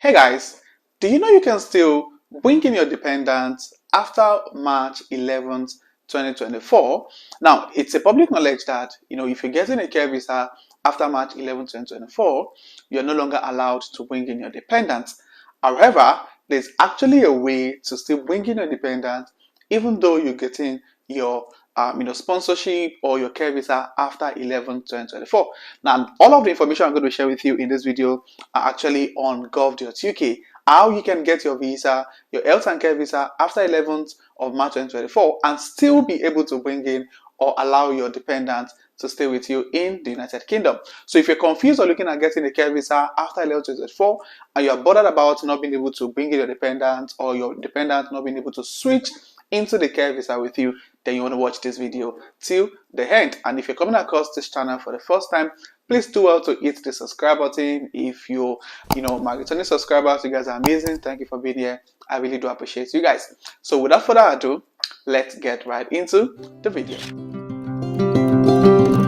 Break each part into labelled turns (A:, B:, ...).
A: Hey guys, do you know you can still bring in your dependents after March 11th, 2024? Now, it's a public knowledge that, if you're getting a care visa after March 11th, 2024, you're no longer allowed to bring in your dependents. However, there's actually a way to still bring in your dependents even though you're getting your sponsorship or your care visa after 11/2024. Now, all of the information I'm going to share with you in this video are actually on gov.uk. How you can get your visa, your health and care visa after 11th of March 2024 and still be able to bring in or allow your dependents to stay with you in the United Kingdom. So if you're confused or looking at getting a care visa after 11/2024 and you're bothered about not being able to bring in your dependent or your dependent not being able to switch into the care visa with you, then you want to watch this video till the end. And if you're coming across this channel for the first time, please do well to hit the subscribe button. If you're my returning subscribers, you guys are amazing. Thank you for being here. I really do appreciate you guys. So without further ado, let's get right into the video.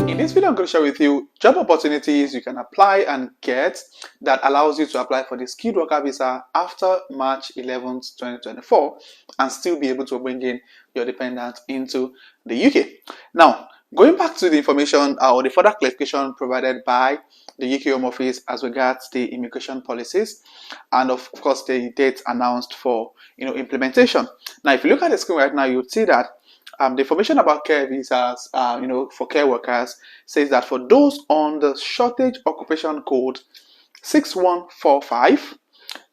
A: In this video, I'm going to share with you job opportunities you can apply and get that allows you to apply for the skilled worker visa after March 11th, 2024 and still be able to bring in your dependent into the UK. Now, going back to the information or the further clarification provided by the UK Home Office as regards the immigration policies and of course the dates announced for implementation. Now, if you look at the screen right now, you'll see that the information about care visas, for care workers says that for those on the shortage occupation code 6145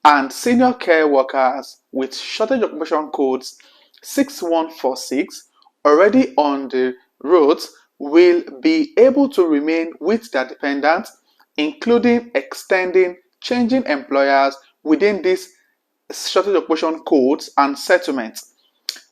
A: and senior care workers with shortage occupation codes 6146 already on the roads will be able to remain with their dependents, including extending, changing employers within these shortage occupation codes and settlements.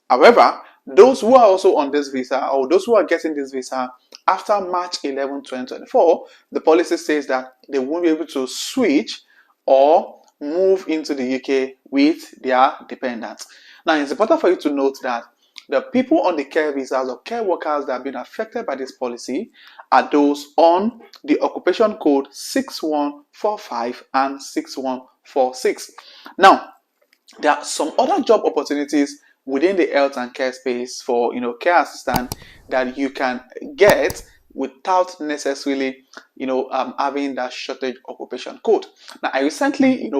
A: However, those who are also on this visa or those who are getting this visa after March 11, 2024, the policy says that they won't be able to switch or move into the UK with their dependents. Now, it's important for you to note that the people on the care visas or care workers that have been affected by this policy are those on the occupation code 6145 and 6146. Now, there are some other job opportunities within the health and care space for care assistant that you can get without necessarily having that shortage occupation code. Now, I recently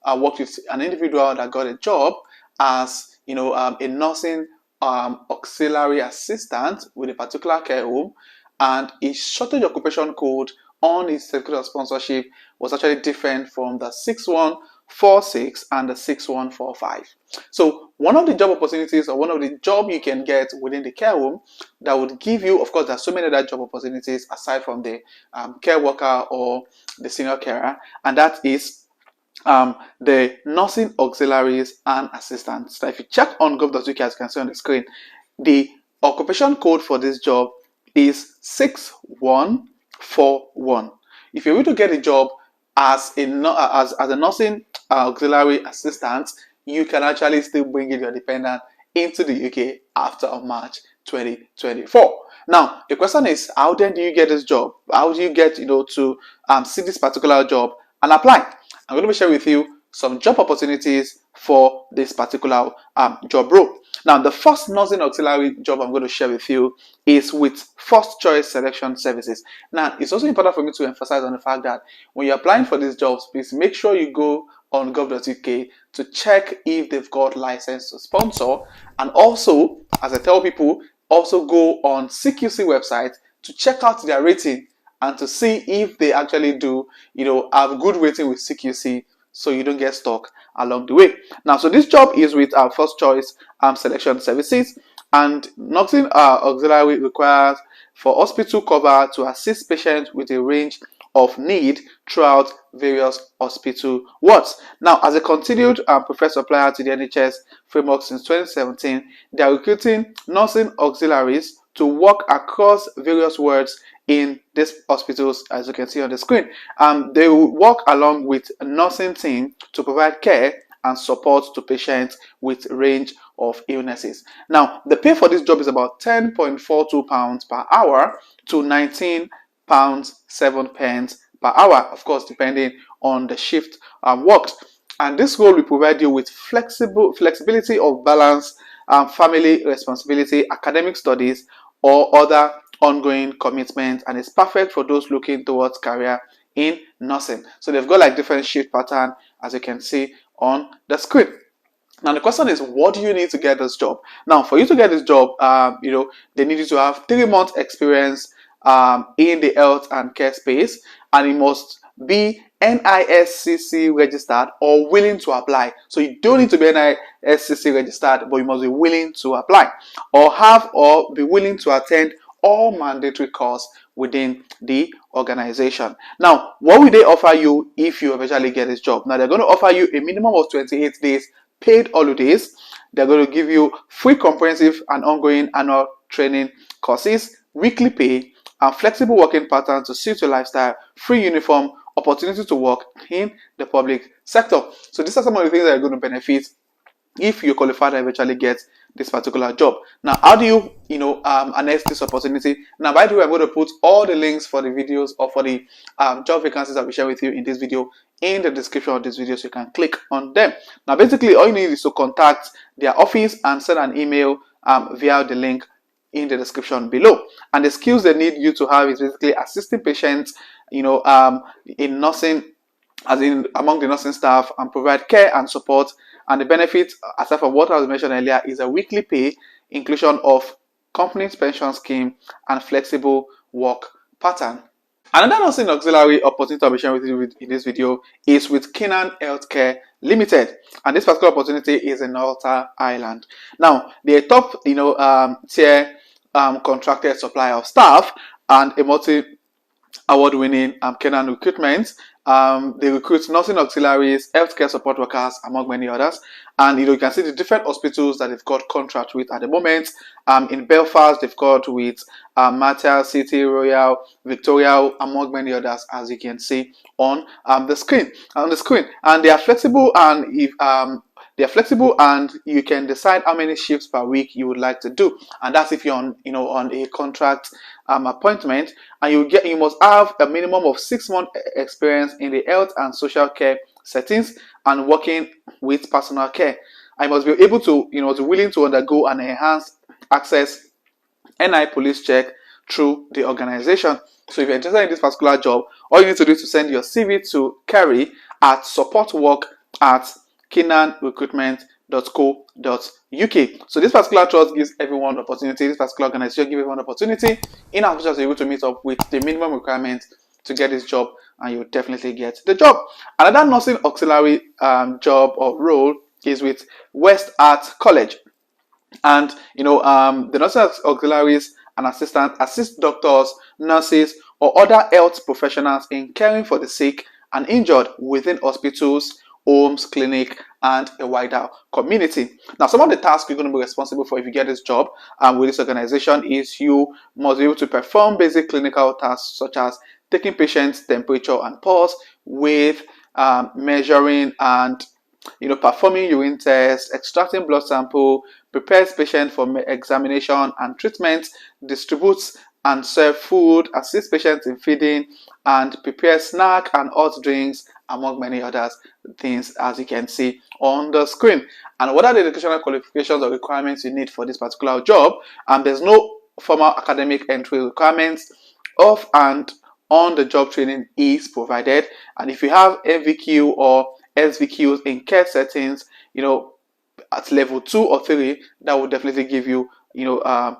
A: I worked with an individual that got a job as a nursing auxiliary assistant with a particular care home, and his shortage occupation code on his certificate of sponsorship was actually different from the 6146 and the 6145. So one of the job opportunities or one of the job you can get within the care home that would give you, of course, there's so many other job opportunities aside from the care worker or the senior carer, and that is the nursing auxiliaries and assistants. So if you check on gov.uk, as you can see on the screen, the occupation code for this job is 6141. If you're able to get a job as a nursing auxiliary assistant, you can actually still bring in your dependent into the UK after March 2024. Now, the question is, how then do you get this job? How do you get to see this particular job and apply? I'm going to share with you some job opportunities for this particular job role. Now, the first nursing auxiliary job I'm going to share with you is with First Choice Selection Services. Now, it's also important for me to emphasize on the fact that when you're applying for these jobs, please make sure you go on gov.uk to check if they've got license to sponsor, and also, as I tell people, also go on CQC website to check out their rating and to see if they actually do have good rating with CQC, so you don't get stuck along the way. Now, so this job is with our First Choice Selection Services, and nursing auxiliary requires for hospital cover to assist patients with a range of need throughout various hospital wards. Now, as a continued preferred supplier to the NHS framework since 2017, they are recruiting nursing auxiliaries to work across various wards in these hospitals, as you can see on the screen. They will work along with a nursing team to provide care and support to patients with a range of illnesses. Now, the pay for this job is about £10.42 per hour to £19.07 per hour, of course, depending on the shift worked. And this role will provide you with flexibility of balance, family responsibility, academic studies, or other ongoing commitments, and it's perfect for those looking towards career in nursing. So they've got like different shift pattern, as you can see on the screen. Now the question is, what do you need to get this job? Now, for you to get this job, they need you to have 3 months experience in the health and care space, and it must be NISCC registered or willing to apply. So you don't need to be NISCC registered, but you must be willing to apply, or be willing to attend all mandatory courses within the organization. Now, what will they offer you if you eventually get this job? Now, they're going to offer you a minimum of 28 days paid holidays. They're going to give you free comprehensive and ongoing annual training courses, weekly pay, and flexible working patterns to suit your lifestyle, free uniform, opportunity to work in the public sector. So these are some of the things that are going to benefit if you qualify to eventually get this particular job. Now, how do you harness this opportunity? Now, by the way, I'm going to put all the links for the videos or for the job vacancies that we share with you in this video in the description of this video, so you can click on them. Now, basically, all you need is to contact their office and send an email via the link in the description below. And the skills they need you to have is basically assisting patients, in nursing, as in among the nursing staff, and provide care and support. And the benefits, aside from what I was mentioned earlier, is a weekly pay, inclusion of company's pension scheme, and flexible work pattern. Another nursing auxiliary opportunity I'll be sharing with you in this video is with Canaan Healthcare Limited, and this particular opportunity is in Malta Island. Now, they're a top, tier contracted supplier of staff and a multi-award-winning Canaan recruitment. They recruit nursing auxiliaries, healthcare support workers, among many others. And you can see the different hospitals that they've got contract with at the moment. In Belfast, they've got with Mater, City, Royal, Victoria, among many others, as you can see on the screen. And they are flexible, and you can decide how many shifts per week you would like to do, and that's if you're on a contract appointment. And you must have a minimum of 6 months experience in the health and social care settings and working with personal care. I must be able to willing to undergo an enhanced access NI police check through the organization. So if you're interested in this particular job, all you need to do is to send your CV to Kerry at supportwork@canaanrecruitment.co.uk. So this particular trust gives everyone opportunity. This particular organization gives everyone opportunity in as much as you're able to meet up with the minimum requirements to get this job, and you definitely get the job. Another nursing auxiliary job or role is with West Art College. And the nursing auxiliaries and assistants assist doctors, nurses, or other health professionals in caring for the sick and injured within hospitals, homes, clinic, and a wider community. Now, some of the tasks you're going to be responsible for if you get this job with this organization is you must be able to perform basic clinical tasks such as taking patients' temperature and pulse, with measuring and performing urine tests, extracting blood sample, prepares patient for examination and treatment, distributes and serve food, assist patients in feeding, and prepare snack and hot drinks, among many other things, as you can see on the screen. And what are the educational qualifications or requirements you need for this particular job? And there's no formal academic entry requirements. Off and on the job training is provided, and if you have MVQ or SVQs in care settings, at level 2 or 3, that will definitely give you, a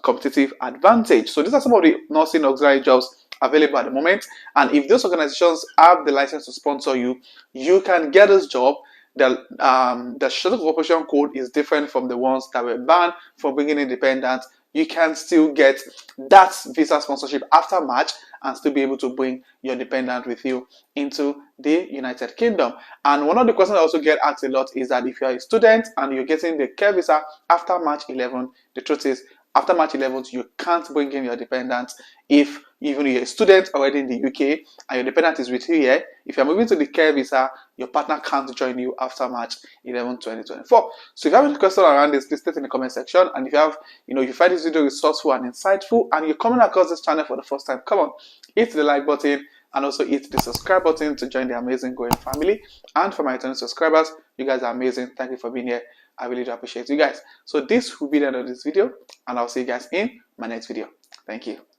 A: competitive advantage. So these are some of the nursing auxiliary jobs available at the moment, and if those organizations have the license to sponsor you, you can get this job. The short of operation code is different from the ones that were banned from bringing in Dependant. You can still get that visa sponsorship after March and still be able to bring your dependent with you into the United Kingdom. And one of the questions I also get asked a lot is that if you're a student and you're getting the care visa after March 11, the truth is, after March 11th, you can't bring in your dependent if even you're a student already in the UK and your dependent is with you here, if you're moving to the care visa, your partner can't join you after March 11, 2024. So if you have any question around this, please state in the comment section. And if you have, you find this video resourceful and insightful, and you're coming across this channel for the first time, come on, hit the like button and also hit the subscribe button to join the amazing growing family. And for my returning subscribers, you guys are amazing. Thank you for being here. I really do appreciate you guys. So this will be the end of this video, and I'll see you guys in my next video. Thank you.